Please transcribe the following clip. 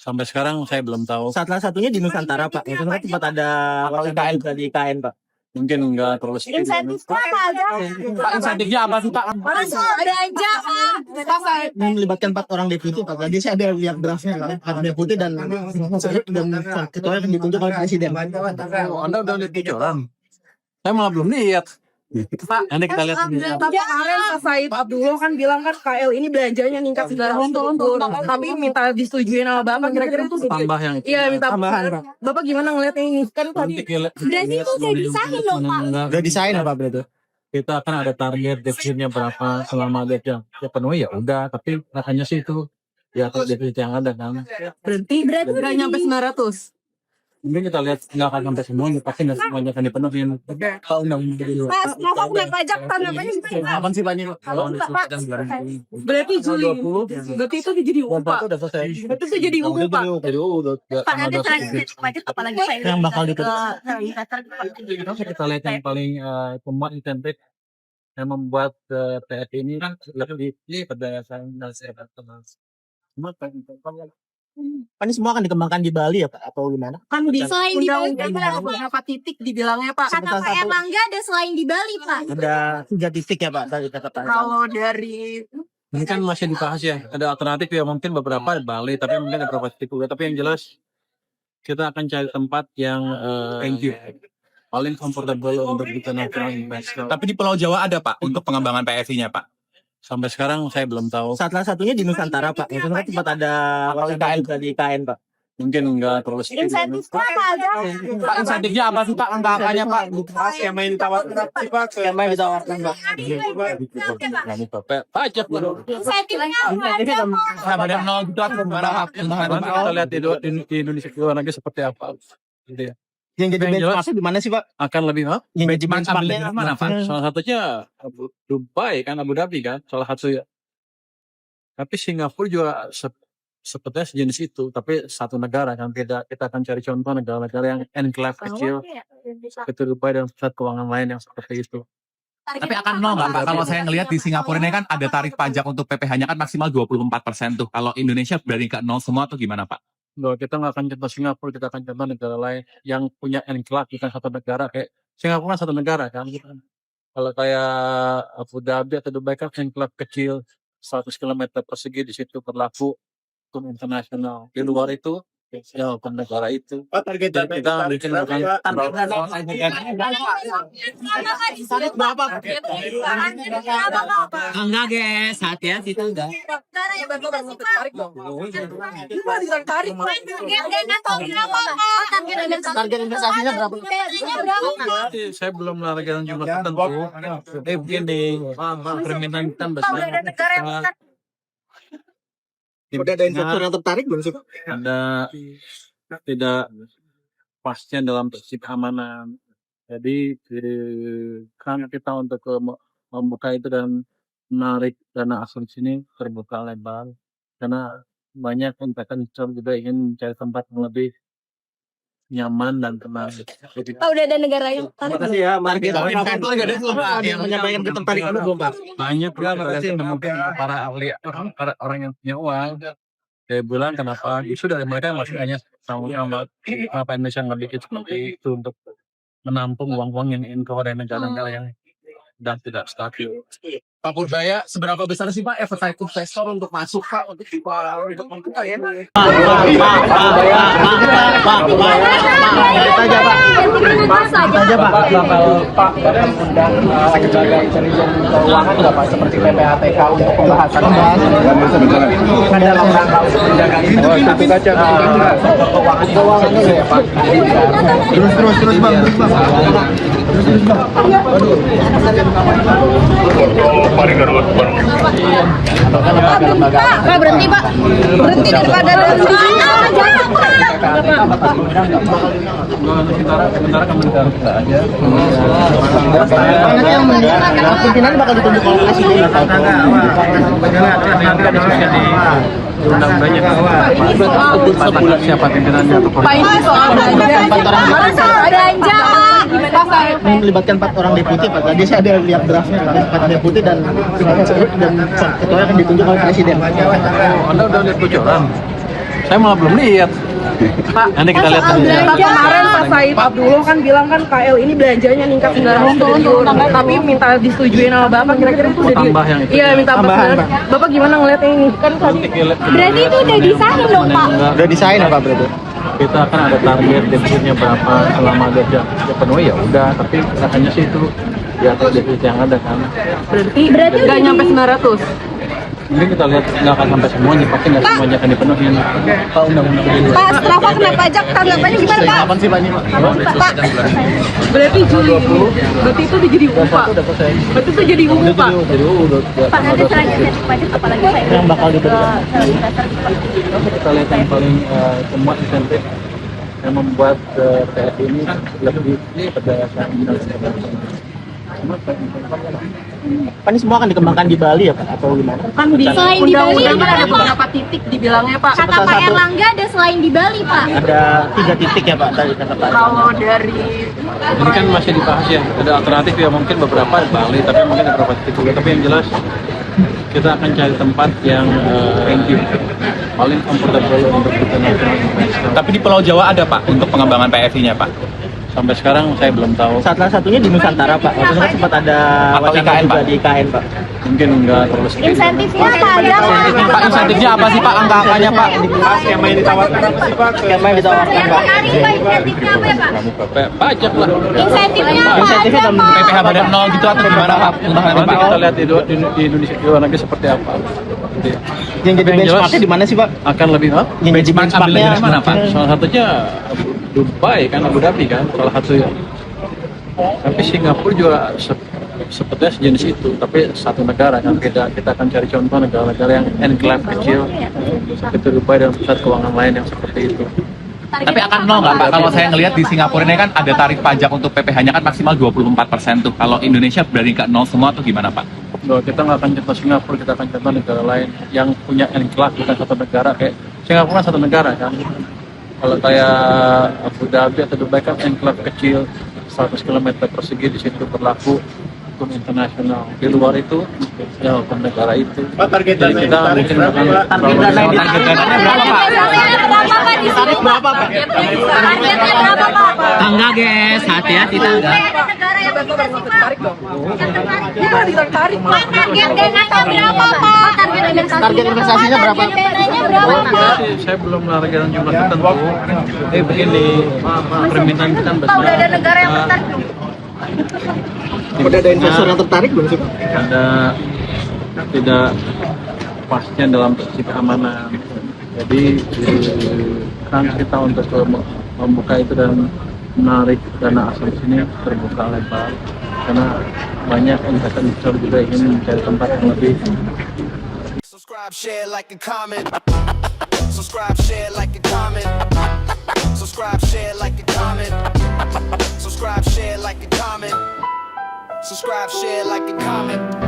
Sampai sekarang saya belum tahu. Salah satunya di Nusantara, Pak. Itu kan tempat ada IKN di IKN, Pak. Mungkin enggak terlalu sedikit. Insentif apa aja? Pak, insentifnya apa sih, Pak? Masuk belanja, Pak. Ini melibatkan 4 orang deputi, Pak. Tadi saya ada lihat draftnya, Pak. 4 deputi dan ketua yang ditunjuk oleh presiden. Oh, Anda udah lihat bocoran? Saya malah belum lihat. Pak, nanti kita lihat. Tapi kemarin Pak Said Abdullah kan bilang kan KL ini belanjanya meningkat segala tapi minta disetujuin sama Bapak, kira-kira itu Tambah yang itu. iya minta Tambahan, Pak. Bapak gimana ngeliat ini kan tadi Berarti itu udah disahin dong, Pak. Udah desain apa berarti? Kita akan ada target defisitnya berapa selama dia penuhi ya udah, tapi rasanya sih itu ya kalau defisit yang ada kan. berhenti nggak nyampe 900. Mungkin kita lihat nggak akan sampai semuanya, pasti nggak semuanya akan dipenuhin. Kalau undang-undang dulu. Mas, kenapa punya pajak tanggapannya gimana? Kapan sih Pak ini? Kalau Pak. Berarti Juli, berarti itu jadi UU, Pak. udah selesai. Berarti itu jadi UU, Pak. Jadi udah. Pak, nanti terakhir pajak apalagi Pak Yang bakal Kita lihat yang paling pembuat insentif yang membuat TSI ini kan lebih pada saing dan sehat teman. Cuma Pak, ini semua akan dikembangkan di Bali ya, Pak? Atau gimana? Kan di Selain di Bali, undang-undang berapa titik dibilangnya, Pak. kata Pak Erlangga ada selain di Bali, Pak. Ada 3 titik ya, Pak, tadi kata Pak. Kalau dari ini kan masih dibahas ya. Ada alternatif ya, mungkin beberapa di Bali, tapi mungkin ada beberapa titik juga. Tapi yang jelas kita akan cari tempat yang paling comfortable untuk international investor. Tapi di Pulau Jawa ada Pak untuk pengembangan PSI-nya Pak. Sampai sekarang saya belum tahu. Salah satunya di Nusantara, Pak. Itu kan tempat ada IKN di IKN, Pak. Mungkin enggak terlalu sedikit. Insentif apa aja? Pak, insentifnya apa sih Pak? Angka-angkanya Pak. Skema yang ditawarkan, Pak. Skema yang ditawarkan, Pak. Pajak Pak. Insentifnya apa aja, Pak? Sama dengan 0 gitu atau gimana Pak? Nanti kita lihat di Indonesia di luar negeri seperti apa. Gitu ya. Yang jadi Yang jelas- benchmarknya di mana sih, Pak? Akan lebih Yang jadi Benchmark benchmarknya ambilnya mana, Pak? Salah satunya Dubai kan, Abu Dhabi kan, salah satu ya. Tapi Singapura juga sepertinya sejenis itu, tapi satu negara kan. Kita akan cari contoh negara-negara yang enclave kecil, itu Dubai dan pusat keuangan lain yang seperti itu. Tapi akan nol nggak Pak? Kalau saya ngelihat di Singapura ini kan ada tarif pajak untuk PPh-nya kan maksimal 24% tuh. Kalau Indonesia berani ke nol semua atau gimana Pak? Loh, kita nggak akan contoh Singapura, kita akan contoh negara lain yang punya enclave, bukan satu negara. Kayak Singapura kan satu negara kan. Kalau kayak Abu Dhabi atau Dubai kan enclave kecil, 100 km persegi, di situ berlaku hukum internasional. Di luar itu ya hukum negara itu. Dan kita mungkin akan Enggak, guys. Hati-hati itu enggak. Cara yang bagus sih, Pak. tarik dong. Gimana ditarik? Target investasinya berapa? Jadi, saya belum menargetkan jumlah tertentu. Tapi begini, permintaan kita besar. Udah ada investor yang tertarik belum sih, Pak? Ada tidak pasnya dalam sisi keamanan. Jadi kan kita untuk membuka itu dan menarik dana asing sini terbuka lebar karena banyak investor juga ingin mencari tempat yang lebih nyaman dan tenang. Jadi, Pak, udah ada negara yang Terima kasih ya, mari kita yang menyampaikan ketertarikan belum, Pak? banyak mungkin para ahli orang yang punya uang. Saya bilang kenapa itu dari mereka masih hanya sama apa Indonesia nggak bikin seperti itu untuk menampung uang-uang yang ingin keluar dari negara-negara yang dan tidak stabil. Pak Purbaya, seberapa besar sih Pak appetite investor untuk masuk Pak untuk membuka ya? Pak undang lembaga intelijen keuangan nggak Pak seperti PPATK untuk pembahasan kan dalam rangka untuk menjaga keuangannya ya Pak. Terus Bang. Pak, berhenti Pak. Berhenti daripada Sementara kementerian kita aja. Pimpinan bakal ditunjuk oleh presiden. Nanti kan diskusinya di undang-undangnya. Pada siapa pimpinannya atau Pak, ini soal belanja. Ini melibatkan 4 orang deputi, Pak. Tadi saya ada lihat draftnya, Pak. 4 deputi dan ketua yang ditunjuk oleh presiden. Anda udah lihat bocoran? Saya malah belum lihat. Pak, Nanti kita lihat nanti. Pak, kemarin Pak Said Abdullah kan bilang kan KL ini belanjanya ningkat 900 triliun, tapi minta disetujui sama Bapak, kira-kira itu udah tambah yang itu. Iya, minta Tambahan, tambahan. Bapak gimana ngeliatnya ini? Kan tadi Berarti itu udah disahin dong, Pak. Udah desain apa berarti? Kita akan ada target defisitnya berapa selama dia penuhi ya udah, tapi hanya sih itu di atas defisit yang ada kan. berarti Berarti nggak udah nyampe 900. Mungkin kita lihat nggak akan sampai semuanya, pasti nggak semuanya akan dipenuhi. Pak undang-undang ini. Pak, Strava kena pajak, tanggapannya gimana, Pak? Kapan sih Pak ini Pak? Pak, Berarti Juli ini, berarti itu udah jadi UU, Pak. Berarti itu jadi UU, Pak. Jadi udah Pak, nanti selanjutnya pajak apalagi, Pak? Yang bakal diberikan. kita lihat yang paling semua insentif yang membuat PS ini lebih berdasarkan Pak ini semua akan dikembangkan di Bali ya Pak atau gimana? Kan di Selain di Bali, undang-undang kan ada apa? beberapa titik dibilangnya, Pak. Kata Pak Erlangga ada selain di Bali, Pak. Ada 3 titik ya Pak tadi kata Pak. Kalau dari ini kan masih dibahas ya, ada alternatif ya, mungkin beberapa di Bali tapi mungkin ada beberapa titik juga, tapi yang jelas kita akan cari tempat yang paling comfortable untuk kita nasional investor. Tapi di Pulau Jawa ada Pak untuk pengembangan PSI-nya Pak. Sampai sekarang saya belum tahu, Salah satunya di Nusantara Pak. Waktu itu sempat ada Atau wacana IKN, juga Pak? di IKN Pak. mungkin nggak terlalu sedikit. Insentifnya apa aja, Pak? Pak insentifnya apa sih Pak, angka-angkanya Pak? Skema yang ditawarkan Pak. Menarik, Pak. Insentifnya apa ya, Pak? Pajak lah. Insentifnya apa Insentifnya aja, dalam Pak? PPh pada 0 gitu atau gimana Pak? Undangannya Nanti Pak. kita lihat di Indonesia, di luar negeri seperti apa. Jadi, Yang jadi Yang jelas- benchmarknya di mana sih Pak? akan lebih apa? Yang jadi Benchmark ambilnya dari mana, Pak? Salah satunya Dubai kan, Abu Dhabi kan, salah satu ya. Tapi Singapura juga sepertinya sejenis itu, tapi satu negara kan. Kita akan cari contoh negara-negara yang enclave kecil seperti Dubai dan pusat keuangan lain yang seperti itu. Tapi akan nol nggak Pak? Kalau saya ngelihat di Singapura ini kan ada tarif pajak untuk PPh-nya kan maksimal 24% tuh. Kalau Indonesia berani ke 0 semua atau gimana Pak? Loh, kita nggak akan contoh Singapura, kita akan contoh negara lain yang punya enclave, bukan satu negara. Kayak Singapura kan satu negara kan. Kalau kayak Abu Dhabi atau Dubai kan enclave kecil 100 km persegi, di situ berlaku hukum internasional. Di luar itu ya hukum negara itu. Jadi kita mungkin akan Target dana yang Target dananya berapa Pak? Target berapa, Pak? Di situ, Pak? Targetnya berapa, Pak? Tangga guys, hati-hati tangga. Ada negara yang bisa sih, Pak? tarik dong. Kita ditarik, Pak. Target dananya berapa, Pak? Target investasinya berapa? Target dananya berapa, Pak? saya belum menargetkan jumlah tertentu. Begini, permintaan kita kan Pak, besar. udah ada negara yang tertarik belum? Udah ada investor yang tertarik belum sih Pak? Ada tidak pastian dalam sisi keamanan. Jadi kan kita untuk membuka itu dan menarik dana asing sini terbuka lebar karena banyak investor juga ingin mencari tempat yang lebih. Subscribe, share, like, and comment. Subscribe, share, like, and comment. Subscribe, share, like, and comment. Subscribe, share, like, and comment. Subscribe, share, like, and comment.